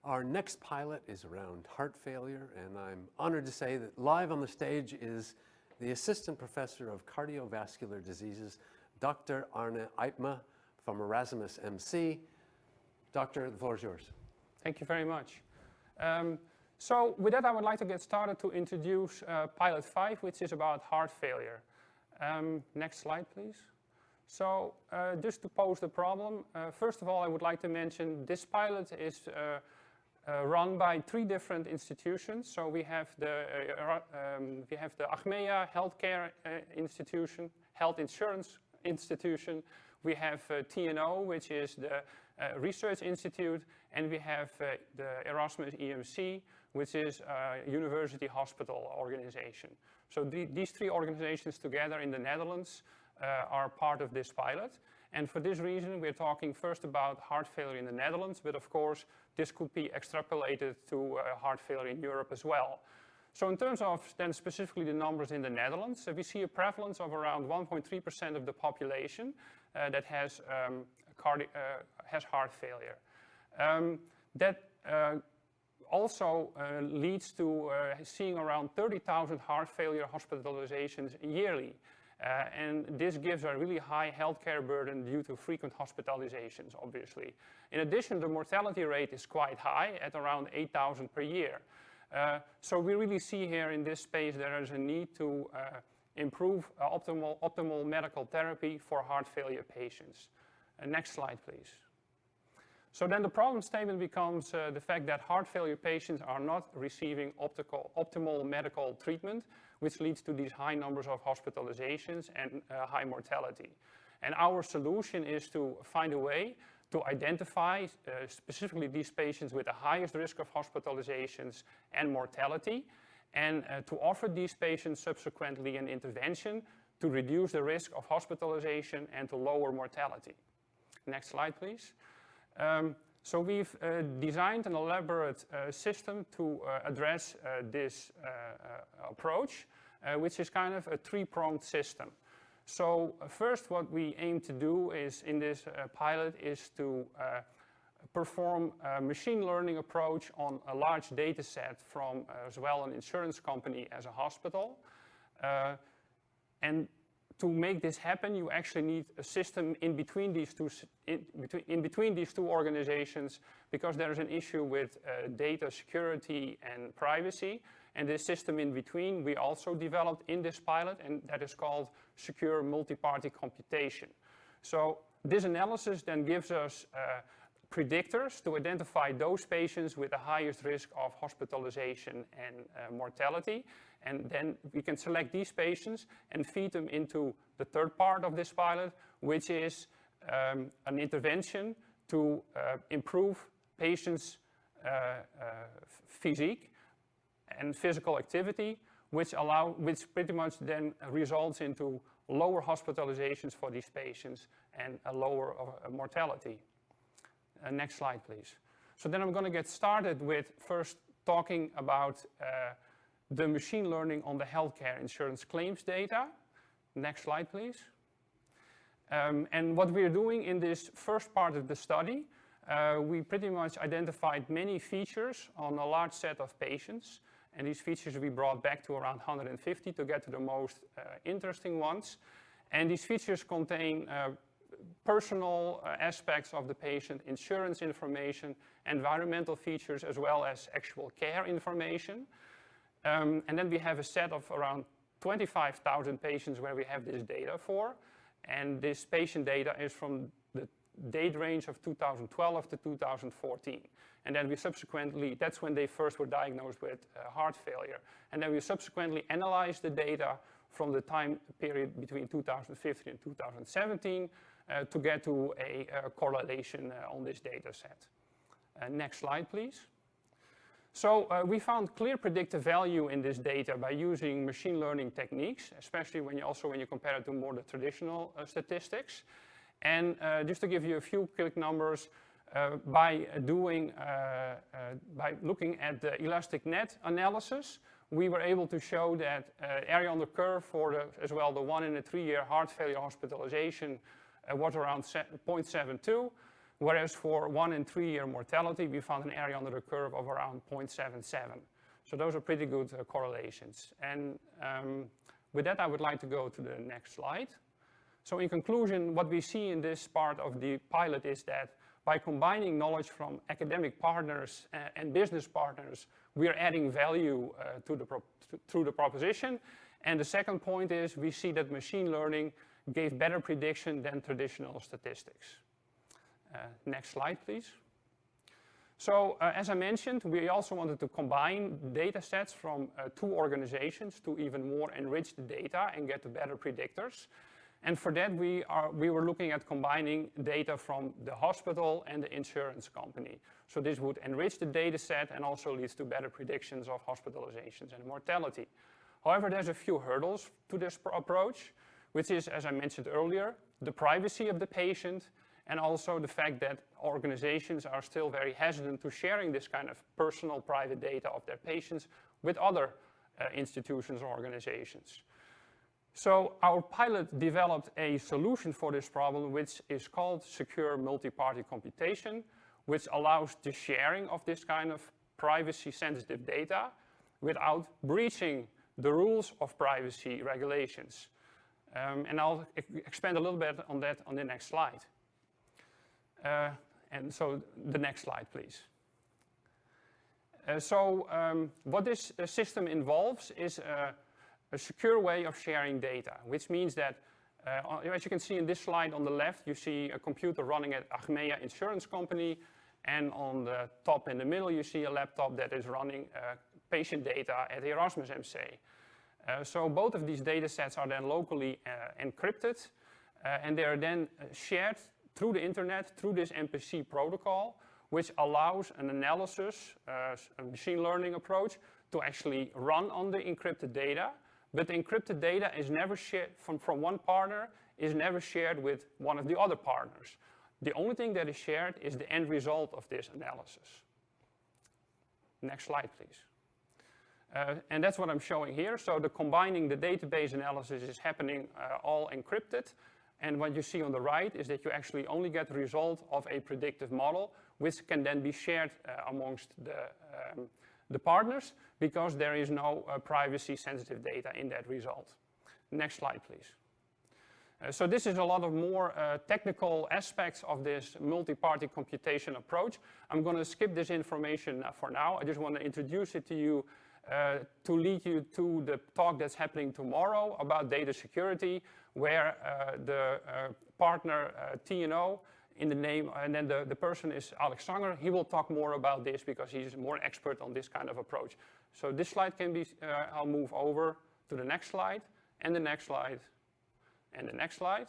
Our next pilot is around heart failure, and I'm honored to say that live on the stage is the Assistant Professor of Cardiovascular Diseases, Dr. Arne IJpma from Erasmus MC. Doctor, the floor is yours. Thank you very much. So with that, I would like to get started to introduce Pilot 5, which is about heart failure. Next slide, please. So just to pose the problem, first of all, I would like to mention this pilot is run by 3 different institutions. So we have the Achmea Healthcare Institution, Health Insurance Institution. We have TNO, which is the Research Institute, and we have the Erasmus MC, which is a university hospital organization. So these 3 organizations together in the Netherlands are part of this pilot. And for this reason, we're talking first about heart failure in the Netherlands, but of course, this could be extrapolated to heart failure in Europe as well. So in terms of then specifically the numbers in the Netherlands, we see a prevalence of around 1.3% of the population that has heart failure. That also leads to seeing around 30,000 heart failure hospitalizations yearly. And this gives a really high healthcare burden due to frequent hospitalizations, obviously. In addition, the mortality rate is quite high at around 8,000 per year. So we really see here in this space there is a need to improve optimal medical therapy for heart failure patients. Next slide, please. So then the problem statement becomes the fact that heart failure patients are not receiving optimal medical treatment, which leads to these high numbers of hospitalizations and high mortality. And our solution is to find a way to identify specifically these patients with the highest risk of hospitalizations and mortality, and to offer these patients subsequently an intervention to reduce the risk of hospitalization and to lower mortality. Next slide, please. So we've designed an elaborate system to address this approach, which is kind of a 3-pronged system. So first, what we aim to do is in this pilot is to perform a machine learning approach on a large data set from as well an insurance company as a hospital. And to make this happen, you actually need a system in between these two organizations, because there is an issue with data security and privacy. And this system in between we also developed in this pilot, and that is called secure multi-party computation. So this analysis then gives us predictors to identify those patients with the highest risk of hospitalization and mortality. And then we can select these patients and feed them into the third part of this pilot, which is an intervention to improve patients' physique and physical activity, which pretty much then results into lower hospitalizations for these patients and a lower mortality. Next slide, please. So then I'm going to get started with first talking about the machine learning on the healthcare insurance claims data. Next slide, please. And what we're doing in this first part of the study, we pretty much identified many features on a large set of patients. And these features we brought back to around 150 to get to the most interesting ones. And these features contain personal aspects of the patient, insurance information, environmental features, as well as actual care information. And then we have a set of around 25,000 patients where we have this data for. And this patient data is from the date range of 2012 to 2014. And then we subsequently, that's when they first were diagnosed with heart failure. And then we subsequently analyzed the data from the time period between 2015 and 2017 to get to a correlation on this data set. Next slide, please. So we found clear predictive value in this data by using machine learning techniques, especially when you compare it to more the traditional statistics. And just to give you a few quick numbers, by looking at the elastic net analysis, we were able to show that area under curve for as well the 1 in a 3 year heart failure hospitalization was around 0.72. whereas for 1 and 3 year mortality, we found an area under the curve of around 0.77. So those are pretty good correlations. And with that, I would like to go to the next slide. So in conclusion, what we see in this part of the pilot is that by combining knowledge from academic partners and business partners, we are adding value through the proposition. And the second point is we see that machine learning gave better prediction than traditional statistics. Next slide, please. So as I mentioned, we also wanted to combine data sets from 2 organizations to even more enrich the data and get to better predictors. And for that, we were looking at combining data from the hospital and the insurance company. So this would enrich the data set and also leads to better predictions of hospitalizations and mortality. However, there's a few hurdles to this approach, which is, as I mentioned earlier, the privacy of the patient, and also the fact that organizations are still very hesitant to sharing this kind of personal private data of their patients with other institutions or organizations. So our pilot developed a solution for this problem, which is called secure multi-party computation, which allows the sharing of this kind of privacy-sensitive data without breaching the rules of privacy regulations. And I'll expand a little bit on that on the next slide. And so the next slide, please. What this system involves is a secure way of sharing data, which means that, as you can see in this slide on the left, you see a computer running at IJpma Insurance Company, and on the top in the middle, you see a laptop that is running patient data at Erasmus MC. So both of these data sets are then locally encrypted, and they are then shared through the internet, through this MPC protocol, which allows an analysis, a machine learning approach, to actually run on the encrypted data. But the encrypted data is never shared from one partner, is never shared with one of the other partners. The only thing that is shared is the end result of this analysis. Next slide, please. And that's what I'm showing here. So combining the database analysis is happening all encrypted. And what you see on the right is that you actually only get the result of a predictive model, which can then be shared amongst the partners, because there is no privacy-sensitive data in that result. Next slide, please. So this is a lot of more technical aspects of this multi-party computation approach. I'm going to skip this information for now. I just want to introduce it to you to lead you to the talk that's happening tomorrow about data security, where the partner TNO in the name, and then the person is Alexander. He will talk more about this because he's more expert on this kind of approach. So this slide can be, I'll move over to the next slide, and the next slide, and the next slide.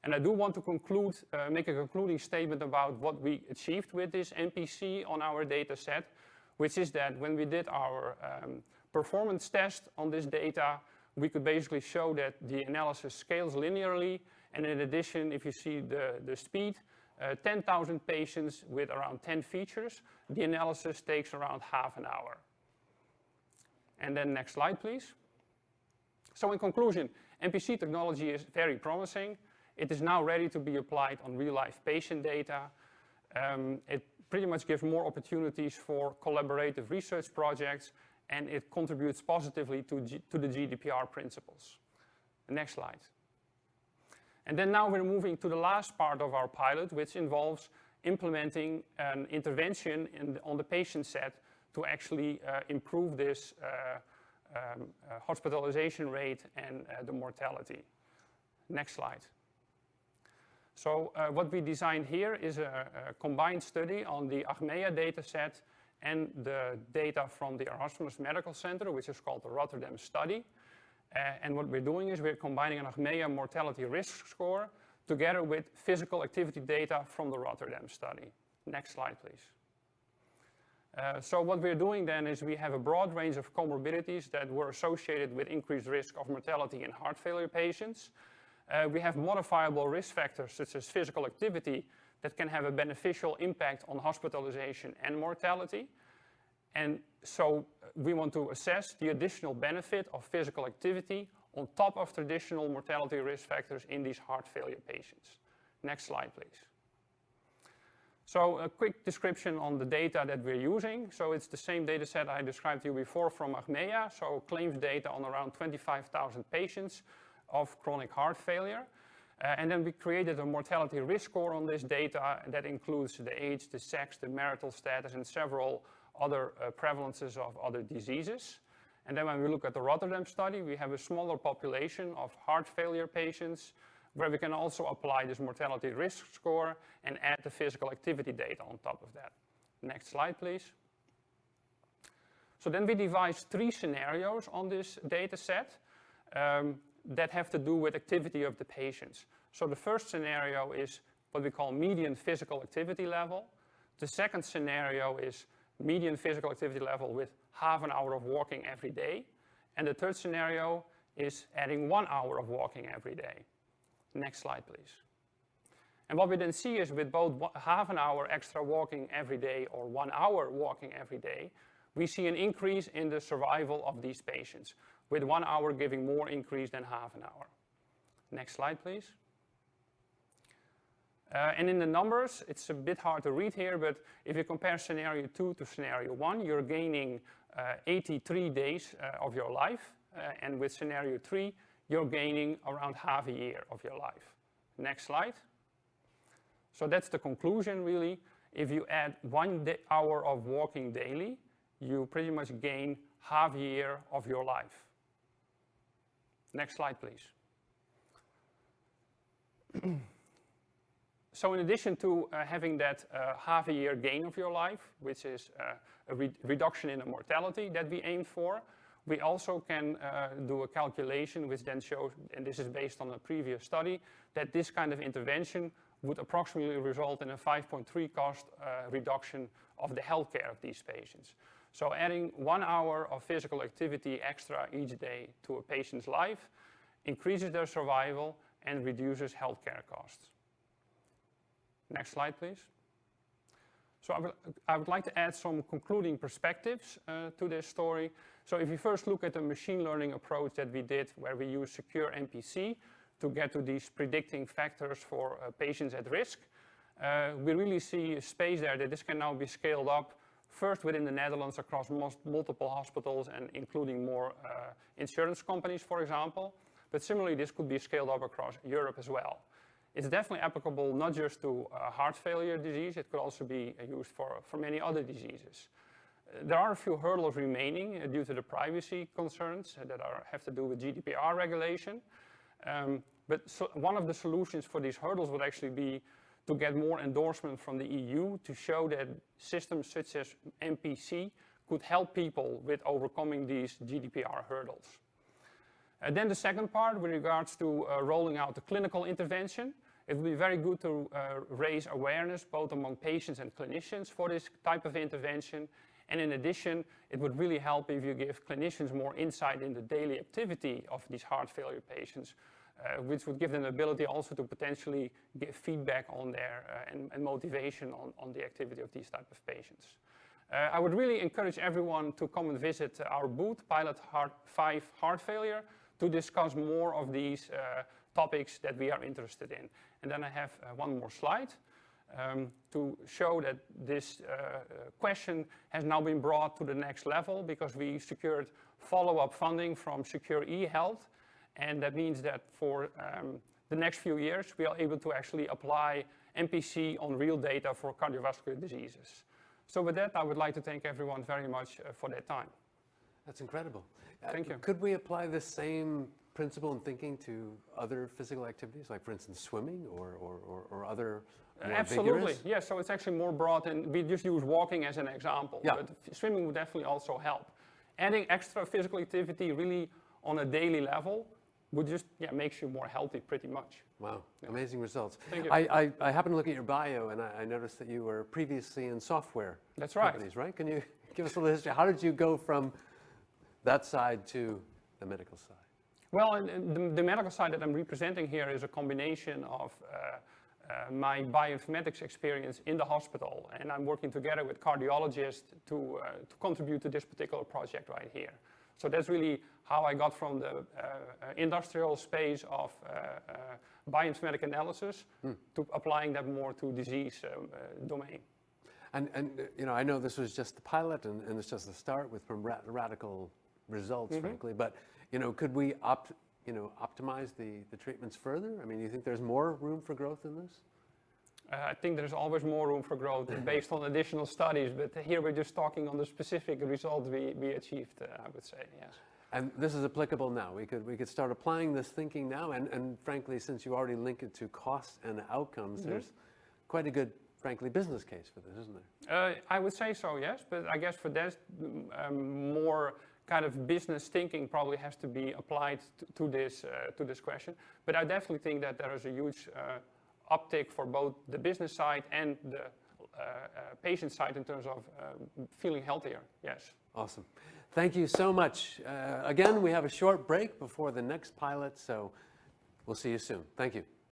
And I do want to conclude, make a concluding statement about what we achieved with this MPC on our data set, which is that when we did our performance test on this data, we could basically show that the analysis scales linearly, and in addition, if you see the speed, 10,000 patients with around 10 features, the analysis takes around half an hour. And then next slide, please. So in conclusion, MPC technology is very promising. It is now ready to be applied on real-life patient data. It pretty much gives more opportunities for collaborative research projects, and it contributes positively to the GDPR principles. The next slide. And then now we're moving to the last part of our pilot, which involves implementing an intervention on the patient set to actually improve this hospitalization rate and the mortality. Next slide. So what we designed here is a combined study on the IJpma data set and the data from the Erasmus Medical Center, which is called the Rotterdam study. And what we're doing is we're combining an IJpma mortality risk score together with physical activity data from the Rotterdam study. Next slide, please. So what we're doing then is we have a broad range of comorbidities that were associated with increased risk of mortality in heart failure patients. We have modifiable risk factors such as physical activity that can have a beneficial impact on hospitalization and mortality. And so we want to assess the additional benefit of physical activity on top of traditional mortality risk factors in these heart failure patients. Next slide, please. So a quick description on the data that we're using. So it's the same data set I described to you before from IJpma, so claims data on around 25,000 patients of chronic heart failure. And then we created a mortality risk score on this data that includes the age, the sex, the marital status, and several other prevalences of other diseases. And then when we look at the Rotterdam study, we have a smaller population of heart failure patients where we can also apply this mortality risk score and add the physical activity data on top of that. Next slide, please. So then we devised 3 scenarios on this data set that have to do with activity of the patients. So the first scenario is what we call median physical activity level. The second scenario is median physical activity level with half an hour of walking every day. And the third scenario is adding 1 hour of walking every day. Next slide, please. And what we then see is with both half an hour extra walking every day or 1 hour walking every day, we see an increase in the survival of these patients, with 1 hour giving more increase than half an hour. Next slide, please. And in the numbers, it's a bit hard to read here, but if you compare scenario 2 to scenario 1, you're gaining 83 days of your life. And with scenario 3, you're gaining around half a year of your life. Next slide. So that's the conclusion, really. If you add 1 hour of walking daily, you pretty much gain half a year of your life. Next slide, please. So in addition to having that half a year gain of your life, which is a reduction in the mortality that we aim for, we also can do a calculation which then shows, and this is based on a previous study, that this kind of intervention would approximately result in a 5.3 cost reduction of the healthcare of these patients. So adding 1 hour of physical activity extra each day to a patient's life increases their survival and reduces healthcare costs. Next slide, please. So I would like to add some concluding perspectives to this story. So if you first look at the machine learning approach that we did, where we use secure MPC to get to these predicting factors for patients at risk, we really see a space there that this can now be scaled up first within the Netherlands across multiple hospitals and including more insurance companies, for example. But similarly, this could be scaled up across Europe as well. It's definitely applicable not just to heart failure disease, it could also be used for many other diseases. There are a few hurdles remaining due to the privacy concerns that have to do with GDPR regulation. But one of the solutions for these hurdles would actually be to get more endorsement from the EU to show that systems such as MPC could help people with overcoming these GDPR hurdles. And then the second part, with regards to rolling out the clinical intervention, it would be very good to raise awareness both among patients and clinicians for this type of intervention. And in addition, it would really help if you give clinicians more insight in the daily activity of these heart failure patients, which would give them the ability also to potentially give feedback on their and motivation on the activity of these type of patients. I would really encourage everyone to come and visit our booth, Pilot 5 Heart Failure, to discuss more of these topics that we are interested in. And then I have one more slide to show that this question has now been brought to the next level because we secured follow-up funding from Secure eHealth. And that means that for the next few years, we are able to actually apply MPC on real data for cardiovascular diseases. So with that, I would like to thank everyone very much for their time. That's incredible. Thank you. Could we apply this same principle and thinking to other physical activities, like for instance swimming or other more Absolutely, vigorous? yes. So it's actually more broad, and we just use walking as an example. Yeah. But swimming would definitely also help. Adding extra physical activity really on a daily level would just makes you more healthy pretty much. Wow, amazing results. Thank you. I happened to look at your bio and I noticed that you were previously in software That's right. companies, right? Can you give us a little history? How did you go from that side to the medical side? Well, the medical side that I'm representing here is a combination of my bioinformatics experience in the hospital, and I'm working together with cardiologists to contribute to this particular project right here. So that's really how I got from the industrial space of bioinformatic analysis to applying that more to disease domain. And you know, I know this was just the pilot and it's just the start with some radical results, frankly, but you know, could we optimize the treatments further? I mean, you think there's more room for growth in this? I think there's always more room for growth based on additional studies, but here we're just talking on the specific result we achieved, I would say, yes. And this is applicable now. We could start applying this thinking now, and frankly, since you already link it to costs and outcomes, there's quite a good, frankly, business case for this, isn't there? I would say so, yes, but I guess for that, more kind of business thinking probably has to be applied to this question. But I definitely think that there is a huge uptake for both the business side and the patient side in terms of feeling healthier, yes. Awesome. Thank you so much. Again, we have a short break before the next pilot, so we'll see you soon. Thank you.